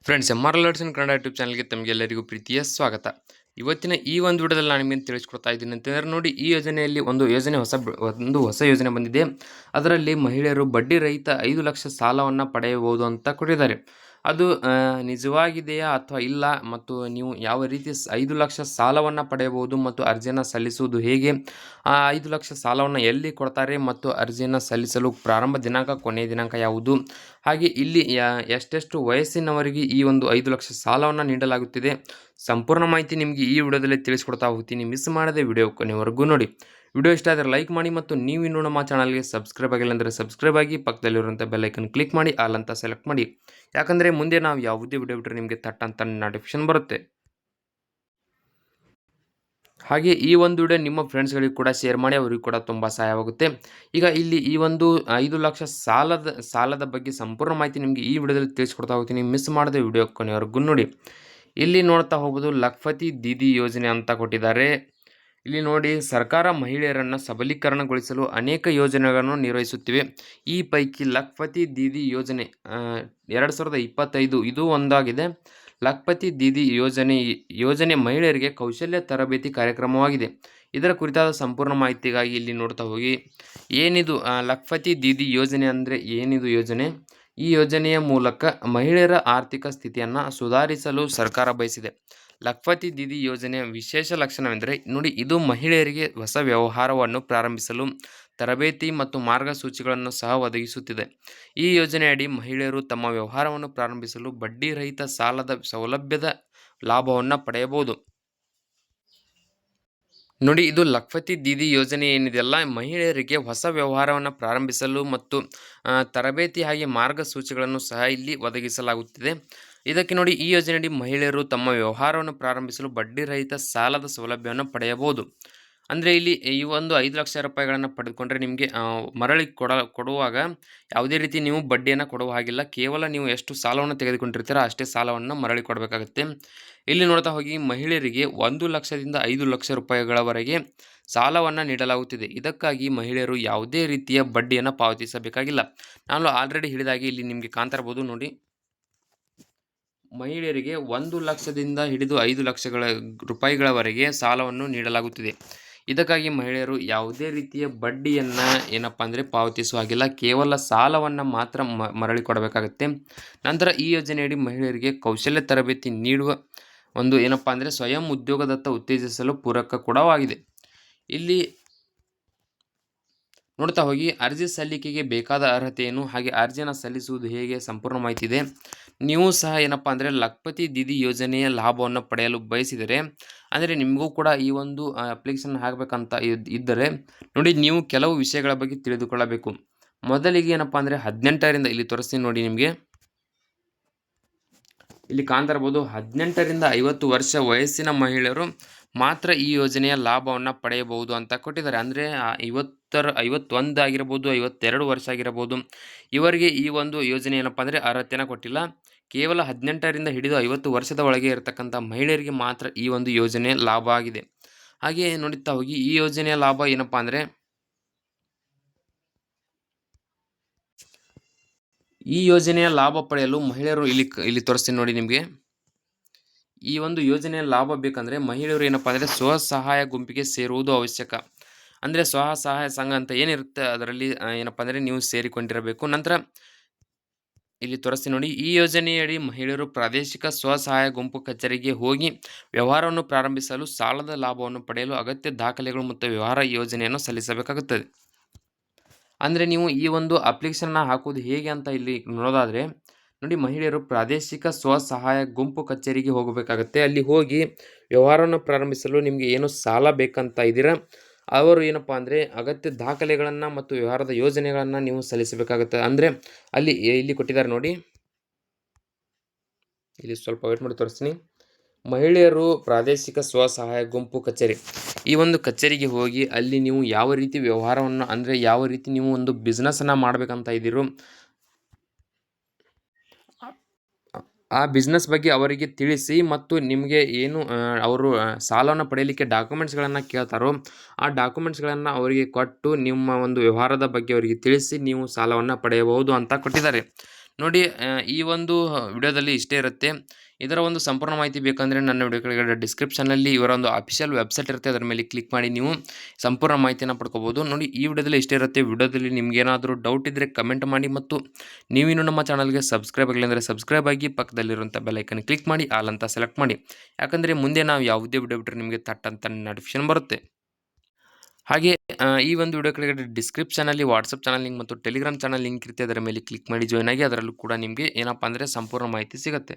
Friends, MR alerts ಇನ್ Kannada YouTube ಚಾನಲ್ಗೆ ತಮಗೆಲ್ಲರಿಗೂ ಪ್ರೀತಿಯ ಸ್ವಾಗತ. ಇವತ್ತಿನ ಈ ಒಂದು ವಿಡಿಯೋದಲ್ಲಿ ನಾನು ನಿಮಗೆ ತಿಳಿಸ್ಕೊಡ್ತಾ ಇದ್ದೀನಿ ಅಂತಂದರೆ, ನೋಡಿ, ಈ ಯೋಜನೆಯಲ್ಲಿ ಒಂದು ಹೊಸ ಯೋಜನೆ ಬಂದಿದೆ. ಅದರಲ್ಲಿ ಮಹಿಳೆಯರು ಬಡ್ಡಿ ರಹಿತ 5 ಲಕ್ಷ ಸಾಲವನ್ನು ಪಡೆಯಬಹುದು ಅಂತ ಕೊಟ್ಟಿದ್ದಾರೆ. ಅದು ನಿಜವಾಗಿದೆಯಾ ಅಥವಾ ಇಲ್ಲ, ಮತ್ತು ನೀವು ಯಾವ ರೀತಿ 5 ಲಕ್ಷ ಸಾಲವನ್ನು ಪಡೆಯಬಹುದು ಮತ್ತು ಅರ್ಜಿಯನ್ನು ಸಲ್ಲಿಸುವುದು ಹೇಗೆ, ಆ 5 ಲಕ್ಷ ಸಾಲವನ್ನು ಎಲ್ಲಿ ಕೊಡ್ತಾರೆ ಮತ್ತು ಅರ್ಜಿಯನ್ನು ಸಲ್ಲಿಸಲು ಪ್ರಾರಂಭ ದಿನಾಂಕ, ಕೊನೆಯ ದಿನಾಂಕ ಯಾವುದು, ಹಾಗೆ ಇಲ್ಲಿ ಎಷ್ಟೆಷ್ಟು ವಯಸ್ಸಿನವರಿಗೆ ಈ ಒಂದು 5 ಲಕ್ಷ ಸಾಲವನ್ನು ನೀಡಲಾಗುತ್ತಿದೆ, ಸಂಪೂರ್ಣ ಮಾಹಿತಿ ನಿಮಗೆ ಈ ವಿಡಿಯೋದಲ್ಲಿ ತಿಳಿಸ್ಕೊಡ್ತಾ ಹೋಗ್ತೀನಿ. ಮಿಸ್ ಮಾಡದೆ ವಿಡಿಯೋ ಕೊನೆವರೆಗೂ ನೋಡಿ. ವಿಡಿಯೋ ಇಷ್ಟ ಆದರೆ ಲೈಕ್ ಮಾಡಿ, ಮತ್ತು ನೀವು ಇನ್ನೂ ನಮ್ಮ ಚಾನಲ್ಗೆ ಸಬ್ಸ್ಕ್ರೈಬ್ ಆಗಿಲ್ಲ ಅಂದರೆ ಸಬ್ಸ್ಕ್ರೈಬ್ ಆಗಿ, ಪಕ್ಕದಲ್ಲಿರುವಂಥ ಬೆಲ್ ಐಕನ್ ಕ್ಲಿಕ್ ಮಾಡಿ ಆಲ್ ಅಂತ ಸೆಲೆಕ್ಟ್ ಮಾಡಿ. ಯಾಕಂದರೆ ಮುಂದೆ ನಾವು ಯಾವುದೇ ವಿಡಿಯೋ ಬಿಟ್ಟರೆ ನಿಮಗೆ ಅಂತ ನೋಟಿಫಿಕೇಶನ್ ಬರುತ್ತೆ. ಹಾಗೆ ಈ ಒಂದು ವಿಡಿಯೋ ನಿಮ್ಮ ಫ್ರೆಂಡ್ಸ್ಗಳಿಗೆ ಕೂಡ ಶೇರ್ ಮಾಡಿ, ಅವರಿಗೆ ಕೂಡ ತುಂಬ ಸಹಾಯವಾಗುತ್ತೆ. ಈಗ ಇಲ್ಲಿ ಈ ಒಂದು 5 ಲಕ್ಷ ಸಾಲದ ಬಗ್ಗೆ ಸಂಪೂರ್ಣ ಮಾಹಿತಿ ನಿಮಗೆ ಈ ವಿಡಿಯೋದಲ್ಲಿ ತಿಳಿಸ್ಕೊಡ್ತಾ ಹೋಗ್ತೀನಿ. ಮಿಸ್ ಮಾಡದೆ ವಿಡಿಯೋ ಕೊನೆವರೆಗೂ ನೋಡಿ. ಇಲ್ಲಿ ನೋಡ್ತಾ ಹೋಗ್ಬೋದು, ಲಖ್ಪತಿ ದೀದಿ ಯೋಜನೆ ಅಂತ ಕೊಟ್ಟಿದ್ದಾರೆ. ಇಲ್ಲಿ ನೋಡಿ, ಸರ್ಕಾರ ಮಹಿಳೆಯರನ್ನು ಸಬಲೀಕರಣಗೊಳಿಸಲು ಅನೇಕ ಯೋಜನೆಗಳನ್ನು ನಿರ್ವಹಿಸುತ್ತಿವೆ. ಈ ಪೈಕಿ ಲಖ್ಪತಿ ದೀದಿ ಯೋಜನೆ 2025 ಇದು ಒಂದಾಗಿದೆ. ಲಖ್ಪತಿ ದೀದಿ ಯೋಜನೆ ಮಹಿಳೆಯರಿಗೆ ಕೌಶಲ್ಯ ತರಬೇತಿ ಕಾರ್ಯಕ್ರಮವಾಗಿದೆ. ಇದರ ಕುರಿತಾದ ಸಂಪೂರ್ಣ ಮಾಹಿತಿಗಾಗಿ ಇಲ್ಲಿ ನೋಡ್ತಾ ಹೋಗಿ. ಏನಿದು ಲಖ್ಪತಿ ದೀದಿ ಯೋಜನೆ ಅಂದರೆ ಏನಿದು ಯೋಜನೆ? ಈ ಯೋಜನೆಯ ಮೂಲಕ ಮಹಿಳೆಯರ ಆರ್ಥಿಕ ಸ್ಥಿತಿಯನ್ನು ಸುಧಾರಿಸಲು ಸರ್ಕಾರ ಬಯಸಿದೆ. ಲಖ್ಪತಿ ದೀದಿ ಯೋಜನೆಯ ವಿಶೇಷ ಲಕ್ಷಣವೆಂದರೆ, ನೋಡಿ, ಇದು ಮಹಿಳೆಯರಿಗೆ ಹೊಸ ವ್ಯವಹಾರವನ್ನು ಪ್ರಾರಂಭಿಸಲು ತರಬೇತಿ ಮತ್ತು ಮಾರ್ಗಸೂಚಿಗಳನ್ನು ಸಹ ಒದಗಿಸುತ್ತಿದೆ. ಈ ಯೋಜನೆಯಡಿ ಮಹಿಳೆಯರು ತಮ್ಮ ವ್ಯವಹಾರವನ್ನು ಪ್ರಾರಂಭಿಸಲು ಬಡ್ಡಿ ರಹಿತ ಸಾಲದ ಸೌಲಭ್ಯದ ಲಾಭವನ್ನು ಪಡೆಯಬಹುದು. ನೋಡಿ, ಇದು ಲಖ್ಪತಿ ದೀದಿ ಯೋಜನೆ ಏನಿದೆಯಲ್ಲ, ಮಹಿಳೆಯರಿಗೆ ಹೊಸ ವ್ಯವಹಾರವನ್ನು ಪ್ರಾರಂಭಿಸಲು ಮತ್ತು ತರಬೇತಿ ಹಾಗೆ ಮಾರ್ಗಸೂಚಿಗಳನ್ನು ಸಹ ಇಲ್ಲಿ ಒದಗಿಸಲಾಗುತ್ತಿದೆ. ಇದಕ್ಕೆ ನೋಡಿ, ಈ ಯೋಜನೆಯಡಿ ಮಹಿಳೆಯರು ತಮ್ಮ ವ್ಯವಹಾರವನ್ನು ಪ್ರಾರಂಭಿಸಲು ಬಡ್ಡಿ ರಹಿತ ಸಾಲದ ಸೌಲಭ್ಯವನ್ನು ಪಡೆಯಬಹುದು. ಅಂದರೆ ಇಲ್ಲಿ ಈ ಒಂದು 5 ಲಕ್ಷ ರೂಪಾಯಿಗಳನ್ನು ಪಡೆದುಕೊಂಡ್ರೆ ನಿಮಗೆ ಮರಳಿ ಕೊಡುವಾಗ ಯಾವುದೇ ರೀತಿ ನೀವು ಬಡ್ಡಿಯನ್ನು ಕೊಡುವ ಹಾಗಿಲ್ಲ. ಕೇವಲ ನೀವು ಎಷ್ಟು ಸಾಲವನ್ನು ತೆಗೆದುಕೊಂಡಿರ್ತೀರೋ ಅಷ್ಟೇ ಸಾಲವನ್ನು ಮರಳಿ ಕೊಡಬೇಕಾಗುತ್ತೆ. ಇಲ್ಲಿ ನೋಡ್ತಾ ಹೋಗಿ, ಮಹಿಳೆಯರಿಗೆ 1 ಲಕ್ಷದಿಂದ 5 ಲಕ್ಷ ರೂಪಾಯಿಗಳವರೆಗೆ ಸಾಲವನ್ನು ನೀಡಲಾಗುತ್ತಿದೆ. ಇದಕ್ಕಾಗಿ ಮಹಿಳೆಯರು ಯಾವುದೇ ರೀತಿಯ ಬಡ್ಡಿಯನ್ನು ಪಾವತಿಸಬೇಕಾಗಿಲ್ಲ. ನಾನು ಆಲ್ರೆಡಿ ಹೇಳಿದಾಗೆ ಇಲ್ಲಿ ನಿಮಗೆ ಕಾಣ್ತಾ ಇರ್ಬೋದು ನೋಡಿ, ಮಹಿಳೆಯರಿಗೆ 1 ಲಕ್ಷದಿಂದ ಹಿಡಿದು 5 ಲಕ್ಷಗಳ ರೂಪಾಯಿಗಳವರೆಗೆ ಸಾಲವನ್ನು ನೀಡಲಾಗುತ್ತಿದೆ. ಇದಕ್ಕಾಗಿ ಮಹಿಳೆಯರು ಯಾವುದೇ ರೀತಿಯ ಬಡ್ಡಿಯನ್ನು ಪಾವತಿಸುವ ಹಾಗಿಲ್ಲ. ಕೇವಲ ಸಾಲವನ್ನು ಮಾತ್ರ ಮರಳಿ ಕೊಡಬೇಕಾಗುತ್ತೆ. ನಂತರ ಈ ಯೋಜನೆಯಡಿ ಮಹಿಳೆಯರಿಗೆ ಕೌಶಲ್ಯ ತರಬೇತಿ ನೀಡುವ ಒಂದು ಸ್ವಯಂ ಉದ್ಯೋಗದತ್ತ ಉತ್ತೇಜಿಸಲು ಪೂರಕ ಕೂಡವಾಗಿದೆ. ಇಲ್ಲಿ ನೋಡ್ತಾ ಹೋಗಿ, ಅರ್ಜಿ ಸಲ್ಲಿಕೆಗೆ ಬೇಕಾದ ಅರ್ಹತೆ ಏನು, ಹಾಗೆ ಅರ್ಜಿಯನ್ನು ಸಲ್ಲಿಸುವುದು ಹೇಗೆ, ಸಂಪೂರ್ಣ ಮಾಹಿತಿ ಇದೆ. ನೀವು ಸಹ ಲಖ್ಪತಿ ದೀದಿ ಯೋಜನೆಯ ಲಾಭವನ್ನು ಪಡೆಯಲು ಬಯಸಿದರೆ, ಅಂದರೆ ನಿಮಗೂ ಕೂಡ ಈ ಒಂದು ಅಪ್ಲಿಕೇಶನ್ ಹಾಕಬೇಕಂತ ಇದ್ದರೆ ನೋಡಿ, ನೀವು ಕೆಲವು ವಿಷಯಗಳ ಬಗ್ಗೆ ತಿಳಿದುಕೊಳ್ಳಬೇಕು. ಮೊದಲಿಗೆ 18ರಿಂದ ಇಲ್ಲಿ ತೋರಿಸ್ತೀನಿ ನೋಡಿ, ನಿಮಗೆ ಇಲ್ಲಿ ಕಾಣ್ತಾ ಇರ್ಬೋದು, 18ರಿಂದ 50 ವರ್ಷ ವಯಸ್ಸಿನ ಮಹಿಳೆಯರು ಮಾತ್ರ ಈ ಯೋಜನೆಯ ಲಾಭವನ್ನು ಪಡೆಯಬಹುದು ಅಂತ ಕೊಟ್ಟಿದ್ದಾರೆ. ಅಂದರೆ 51 ಆಗಿರ್ಬೋದು, 52 ವರ್ಷ ಆಗಿರ್ಬೋದು, ಇವರಿಗೆ ಈ ಒಂದು ಯೋಜನೆ ಅರ್ಹತೆಯನ್ನು ಕೊಟ್ಟಿಲ್ಲ. ಕೇವಲ 18ರಿಂದ ಹಿಡಿದು 50 ವರ್ಷದ ಒಳಗೆ ಇರತಕ್ಕಂಥ ಮಹಿಳೆಯರಿಗೆ ಮಾತ್ರ ಈ ಒಂದು ಯೋಜನೆ ಲಾಭ ಆಗಿದೆ. ಹಾಗೆ ನೋಡುತ್ತಾ ಹೋಗಿ, ಈ ಯೋಜನೆಯ ಲಾಭ ಅಂದರೆ ಈ ಯೋಜನೆಯ ಲಾಭ ಪಡೆಯಲು ಮಹಿಳೆಯರು ಇಲ್ಲಿ ತೋರಿಸ್ತೀನಿ ನೋಡಿ ನಿಮಗೆ. ಈ ಒಂದು ಯೋಜನೆಯ ಲಾಭ ಬೇಕಂದರೆ ಮಹಿಳೆಯರು ಸ್ವಸಹಾಯ ಗುಂಪಿಗೆ ಸೇರುವುದು ಅವಶ್ಯಕ. ಅಂದರೆ ಸ್ವಸಹಾಯ ಸಂಘ ಅಂತ ಏನಿರುತ್ತೆ ಅದರಲ್ಲಿ ನೀವು ಸೇರಿಕೊಂಡಿರಬೇಕು. ನಂತರ ಇಲ್ಲಿ ತೋರಿಸ್ತೀನಿ ನೋಡಿ, ಈ ಯೋಜನೆಯಡಿ ಮಹಿಳೆಯರು ಪ್ರಾದೇಶಿಕ ಸ್ವಸಹಾಯ ಗುಂಪು ಕಚೇರಿಗೆ ಹೋಗಿ ವ್ಯವಹಾರವನ್ನು ಪ್ರಾರಂಭಿಸಲು ಸಾಲದ ಲಾಭವನ್ನು ಪಡೆಯಲು ಅಗತ್ಯ ದಾಖಲೆಗಳು ಮತ್ತು ವ್ಯವಹಾರ ಯೋಜನೆಯನ್ನು ಸಲ್ಲಿಸಬೇಕಾಗುತ್ತದೆ. ಅಂದರೆ ನೀವು ಈ ಒಂದು ಅಪ್ಲಿಕೇಶನ್ನ ಹಾಕೋದು ಹೇಗೆ ಅಂತ ಇಲ್ಲಿ ನೋಡೋದಾದರೆ ನೋಡಿ, ಮಹಿಳೆಯರು ಪ್ರಾದೇಶಿಕ ಸ್ವಸಹಾಯ ಗುಂಪು ಕಚೇರಿಗೆ ಹೋಗಬೇಕಾಗುತ್ತೆ. ಅಲ್ಲಿ ಹೋಗಿ ವ್ಯವಹಾರವನ್ನು ಪ್ರಾರಂಭಿಸಲು ನಿಮಗೆ ಏನು ಸಾಲ ಬೇಕಂತ ಇದ್ದೀರಾ, ಅವರು ಅಗತ್ಯ ದಾಖಲೆಗಳನ್ನು ಮತ್ತು ವ್ಯವಹಾರದ ಯೋಜನೆಗಳನ್ನು ನೀವು ಸಲ್ಲಿಸಬೇಕಾಗುತ್ತೆ. ಅಂದರೆ ಇಲ್ಲಿ ಕೊಟ್ಟಿದ್ದಾರೆ ನೋಡಿ, ಇಲ್ಲಿ ಸ್ವಲ್ಪ ವೇಟ್ ಮಾಡಿ ತೋರಿಸ್ತೀನಿ. ಮಹಿಳೆಯರು ಪ್ರಾದೇಶಿಕ ಸ್ವಸಹಾಯ ಗುಂಪು ಕಚೇರಿ, ಈ ಒಂದು ಕಚೇರಿಗೆ ಹೋಗಿ ಅಲ್ಲಿ ನೀವು ಯಾವ ರೀತಿ ವ್ಯವಹಾರವನ್ನು, ಅಂದರೆ ಯಾವ ರೀತಿ ನೀವು ಒಂದು ಬಿಸ್ನೆಸ್ಸನ್ನು ಮಾಡಬೇಕಂತ ಇದ್ದೀರೋ ಆ ಬಿಸ್ನೆಸ್ ಬಗ್ಗೆ ಅವರಿಗೆ ತಿಳಿಸಿ, ಮತ್ತು ನಿಮಗೆ ಏನು ಅವರು ಸಾಲವನ್ನು ಪಡೆಯಲಿಕ್ಕೆ ಡಾಕ್ಯುಮೆಂಟ್ಸ್ಗಳನ್ನು ಕೇಳ್ತಾರೋ ಆ ಡಾಕ್ಯುಮೆಂಟ್ಸ್ಗಳನ್ನು ಅವರಿಗೆ ಕೊಟ್ಟು ನಿಮ್ಮ ಒಂದು ವ್ಯವಹಾರದ ಬಗ್ಗೆ ಅವರಿಗೆ ತಿಳಿಸಿ ನೀವು ಸಾಲವನ್ನು ಪಡೆಯಬಹುದು ಅಂತ ಕೊಟ್ಟಿದ್ದಾರೆ. ನೋಡಿ ಈ ಒಂದು ವಿಡಿಯೋದಲ್ಲಿ ಇಷ್ಟೇ ಇರುತ್ತೆ. ಇದರ ಒಂದು ಸಂಪೂರ್ಣ ಮಾಹಿತಿ ಬೇಕಂದರೆ ನನ್ನ ವಿಡಿಯೋ ಕೆಳಗಡೆ ಡಿಸ್ಕ್ರಿಪ್ಷನಲ್ಲಿ ಇವರ ಒಂದು ಅಫಿಷಿಯಲ್ ವೆಬ್ಸೈಟ್ ಇರುತ್ತೆ. ಅದರ ಮೇಲೆ ಕ್ಲಿಕ್ ಮಾಡಿ ನೀವು ಸಂಪೂರ್ಣ ಮಾಹಿತಿಯನ್ನು ಪಡ್ಕೋಬೋದು. ನೋಡಿ ಈ ವಿಡಿಯೋದಲ್ಲಿ ಇಷ್ಟೇ ಇರುತ್ತೆ. ವಿಡಿಯೋದಲ್ಲಿ ನಿಮಗೇನಾದರೂ ಡೌಟ್ ಇದ್ದರೆ ಕಮೆಂಟ್ ಮಾಡಿ ಮತ್ತು ನೀವಿನ್ನೂ ನಮ್ಮ ಚಾನಲ್ಗೆ ಸಬ್ಸ್ಕ್ರೈಬ್ ಆಗಿಲ್ಲ ಅಂದರೆ ಸಬ್ಸ್ಕ್ರೈಬ್ ಆಗಿ ಪಕ್ಕದಲ್ಲಿರುವಂಥ ಬೆಲ್ ಐಕನ್ ಕ್ಲಿಕ್ ಮಾಡಿ ಆಲ್ ಅಂತ ಸೆಲೆಕ್ಟ್ ಮಾಡಿ. ಯಾಕಂದರೆ ಮುಂದೆ ನಾವು ಯಾವುದೇ ವಿಡಿಯೋ ಬಿಟ್ಟರೆ ನಿಮಗೆ ಥಟ್ ಅಂತ ನೋಟಿಫಿಕೇಶನ್ ಬರುತ್ತೆ. ಹಾಗೆ ಈ ಒಂದು ವಿಡಿಯೋ ಕೆಳಗಡೆ ಡಿಸ್ಕ್ರಿಪ್ಷನಲ್ಲಿ ವಾಟ್ಸಪ್ ಚಾನಲ್ ಲಿಂಕ್ ಮತ್ತು ಟೆಲಿಗ್ರಾಮ್ ಚಾನಲ್ ಲಿಂಕ್ ಇರುತ್ತೆ. ಅದರ ಮೇಲೆ ಕ್ಲಿಕ್ ಮಾಡಿ ಜಾಯ್ನ್ ಆಗಿ ಅದರಲ್ಲೂ ಕೂಡ ನಿಮಗೆ ಏನಪ್ಪ ಅಂದರೆ ಸಂಪೂರ್ಣ ಮಾಹಿತಿ ಸಿಗುತ್ತೆ.